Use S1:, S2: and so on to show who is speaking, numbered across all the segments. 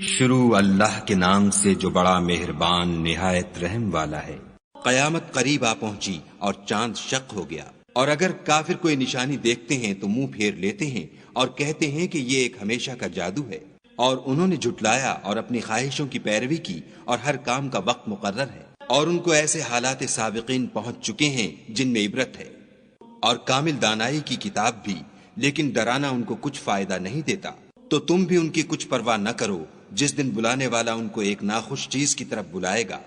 S1: شروع اللہ کے نام سے جو بڑا مہربان نہایت رحم والا ہے۔ قیامت قریب آ پہنچی اور چاند شق ہو گیا، اور اگر کافر کوئی نشانی دیکھتے ہیں تو منہ پھیر لیتے ہیں اور کہتے ہیں کہ یہ ایک ہمیشہ کا جادو ہے، اور انہوں نے جھٹلایا اور اپنی خواہشوں کی پیروی کی، اور ہر کام کا وقت مقرر ہے، اور ان کو ایسے حالات سابقین پہنچ چکے ہیں جن میں عبرت ہے، اور کامل دانائی کی کتاب بھی، لیکن ڈرانا ان کو کچھ فائدہ نہیں دیتا۔ تو تم بھی ان کی کچھ پرواہ نہ کرو، جس دن بلانے والا ان کو ایک ناخوش چیز کی طرف بلائے گا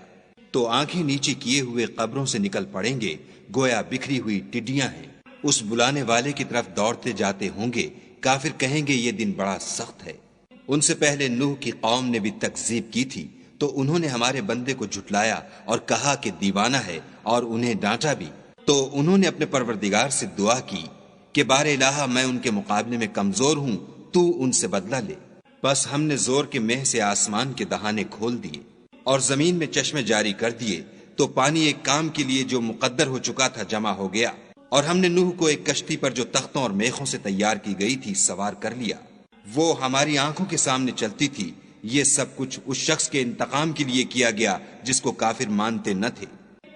S1: تو آنکھیں نیچے کیے ہوئے قبروں سے نکل پڑیں گے، گویا بکھری ہوئی ٹڈیاں ہیں۔ اس بلانے والے کی طرف دوڑتے جاتے ہوں گے، کافر کہیں گے یہ دن بڑا سخت ہے۔ ان سے پہلے نوح کی قوم نے بھی تکذیب کی تھی، تو انہوں نے ہمارے بندے کو جھٹلایا اور کہا کہ دیوانہ ہے، اور انہیں ڈانٹا بھی۔ تو انہوں نے اپنے پروردگار سے دعا کی کہ بار الہ میں ان کے مقابلے میں کمزور ہوں، تو ان سے بدلہ لے۔ بس ہم نے زور کے مہ سے آسمان کے دہانے کھول دیے اور زمین میں چشمے جاری کر دیے، تو پانی ایک کام کے لیے جو مقدر ہو چکا تھا جمع ہو گیا، اور ہم نے نوح کو ایک کشتی پر جو تختوں اور میخوں سے تیار کی گئی تھی سوار کر لیا، وہ ہماری آنکھوں کے سامنے چلتی تھی۔ یہ سب کچھ اس شخص کے انتقام کے لیے کیا گیا جس کو کافر مانتے نہ تھے،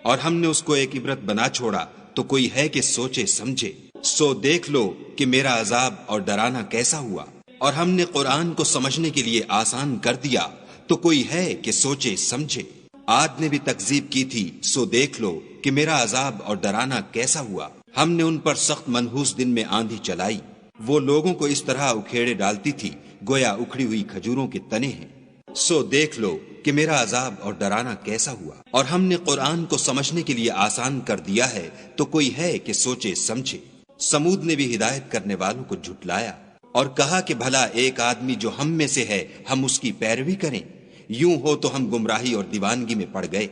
S1: اور ہم نے اس کو ایک عبرت بنا چھوڑا، تو کوئی ہے کہ سوچے سمجھے۔ سو دیکھ لو کہ میرا عذاب اور ڈرانا کیسا ہوا، اور ہم نے قرآن کو سمجھنے کے لیے آسان کر دیا، تو کوئی ہے کہ سوچے سمجھے۔ عاد نے بھی تکذیب کی تھی، سو دیکھ لو کہ میرا عذاب اور ڈرانا کیسا ہوا۔ ہم نے ان پر سخت منحوس دن میں آندھی چلائی، وہ لوگوں کو اس طرح اکھیڑے ڈالتی تھی گویا اکھڑی ہوئی کھجوروں کے تنے ہیں۔ سو دیکھ لو کہ میرا عذاب اور ڈرانا کیسا ہوا، اور ہم نے قرآن کو سمجھنے کے لیے آسان کر دیا ہے، تو کوئی ہے کہ سوچے سمجھے۔ سمود نے بھی ہدایت کرنے والوں کو جھٹلایا اور کہا کہ بھلا ایک آدمی جو ہم میں سے ہے ہم اس کی پیروی کریں؟ یوں ہو تو ہم گمراہی اور دیوانگی میں پڑ گئے۔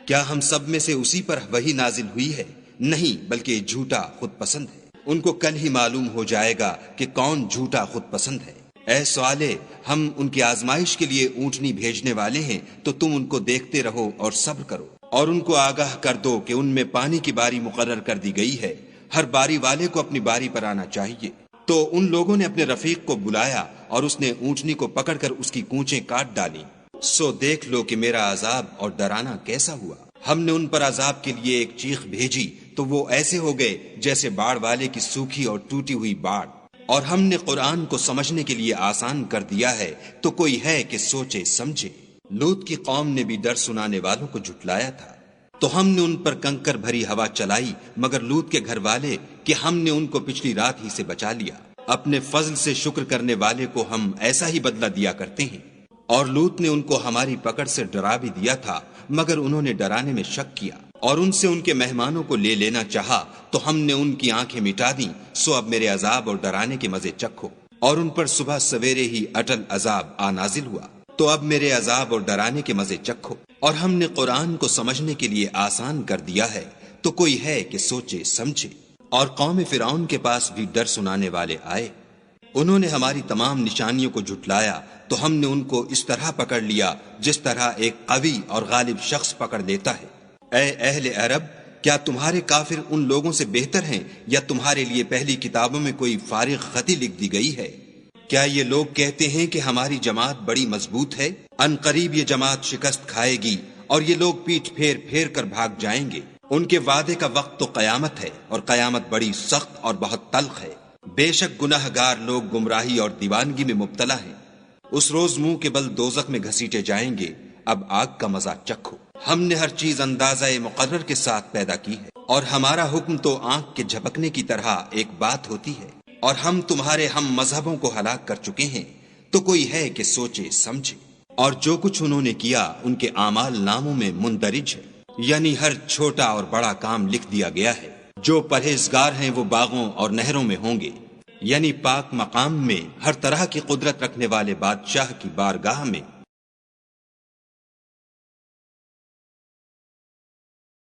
S1: کیا ہم سب میں سے اسی پر وحی نازل ہوئی ہے؟ نہیں، بلکہ جھوٹا خود پسند ہے۔ ان کو کل ہی معلوم ہو جائے گا کہ کون جھوٹا خود پسند ہے۔ اے صالح، ہم ان کی آزمائش کے لیے اونٹنی بھیجنے والے ہیں، تو تم ان کو دیکھتے رہو اور صبر کرو، اور ان کو آگاہ کر دو کہ ان میں پانی کی باری مقرر کر دی گئی ہے، ہر باری والے کو اپنی باری پر آنا چاہیے۔ تو ان لوگوں نے اپنے رفیق کو بلایا اور اس نے اونٹنی کو پکڑ کر اس کی کونچیں کاٹ ڈالی۔ سو دیکھ لو کہ میرا عذاب اور ڈرانا کیسا ہوا۔ ہم نے ان پر عذاب کے لیے ایک چیخ بھیجی، تو وہ ایسے ہو گئے جیسے باڑ والے کی سوکھی اور ٹوٹی ہوئی باڑ۔ اور ہم نے قرآن کو سمجھنے کے لیے آسان کر دیا ہے، تو کوئی ہے کہ سوچے سمجھے۔ لوط کی قوم نے بھی ڈر سنانے والوں کو جھٹلایا تھا، تو ہم نے ان پر کنکر بھری ہوا چلائی، مگر لوط کے گھر والے کہ ہم نے ان کو پچھلی رات ہی سے بچا لیا۔ اپنے فضل سے شکر کرنے والے کو ہم ایسا ہی بدلہ دیا کرتے ہیں۔ اور لوط نے ان کو ہماری پکڑ سے ڈرا بھی دیا تھا، مگر انہوں نے ڈرانے میں شک کیا، اور ان سے ان کے مہمانوں کو لے لینا چاہا، تو ہم نے ان کی آنکھیں مٹا دیں۔ سو اب میرے عذاب اور ڈرانے کے مزے چکھو۔ اور ان پر صبح سویرے ہی اٹل عذاب آ نازل ہوا، تو اب میرے عذاب اور ڈرانے کے مزے چکھو۔ اور ہم نے قرآن کو سمجھنے کے لیے آسان کر دیا ہے، تو کوئی ہے کہ سوچے سمجھے۔ اور قوم فرعون کے پاس بھی ڈر سنانے والے آئے، انہوں نے ہماری تمام نشانیوں کو جھٹلایا، تو ہم نے ان کو اس طرح پکڑ لیا جس طرح ایک قوی اور غالب شخص پکڑ لیتا ہے۔ اے اہل عرب، کیا تمہارے کافر ان لوگوں سے بہتر ہیں، یا تمہارے لیے پہلی کتابوں میں کوئی فارغ خطی لکھ دی گئی ہے؟ کیا یہ لوگ کہتے ہیں کہ ہماری جماعت بڑی مضبوط ہے؟ ان قریب یہ جماعت شکست کھائے گی، اور یہ لوگ پیٹھ پھیر پھیر کر بھاگ جائیں گے۔ ان کے وعدے کا وقت تو قیامت ہے، اور قیامت بڑی سخت اور بہت تلخ ہے۔ بے شک گناہ گار لوگ گمراہی اور دیوانگی میں مبتلا ہیں۔ اس روز منہ کے بل دوزخ میں گھسیٹے جائیں گے، اب آگ کا مزہ چکھو۔ ہم نے ہر چیز اندازہ مقرر کے ساتھ پیدا کی ہے، اور ہمارا حکم تو آنکھ کے جھپکنے کی طرح ایک بات ہوتی ہے۔ اور ہم تمہارے ہم مذہبوں کو ہلاک کر چکے ہیں، تو کوئی ہے کہ سوچے سمجھے۔ اور جو کچھ انہوں نے کیا ان کے اعمال ناموں میں مندرج ہے، یعنی ہر چھوٹا اور بڑا کام لکھ دیا گیا ہے۔ جو پرہیزگار ہیں وہ باغوں اور نہروں میں ہوں گے، یعنی پاک مقام میں، ہر طرح کی قدرت رکھنے والے بادشاہ کی بارگاہ میں۔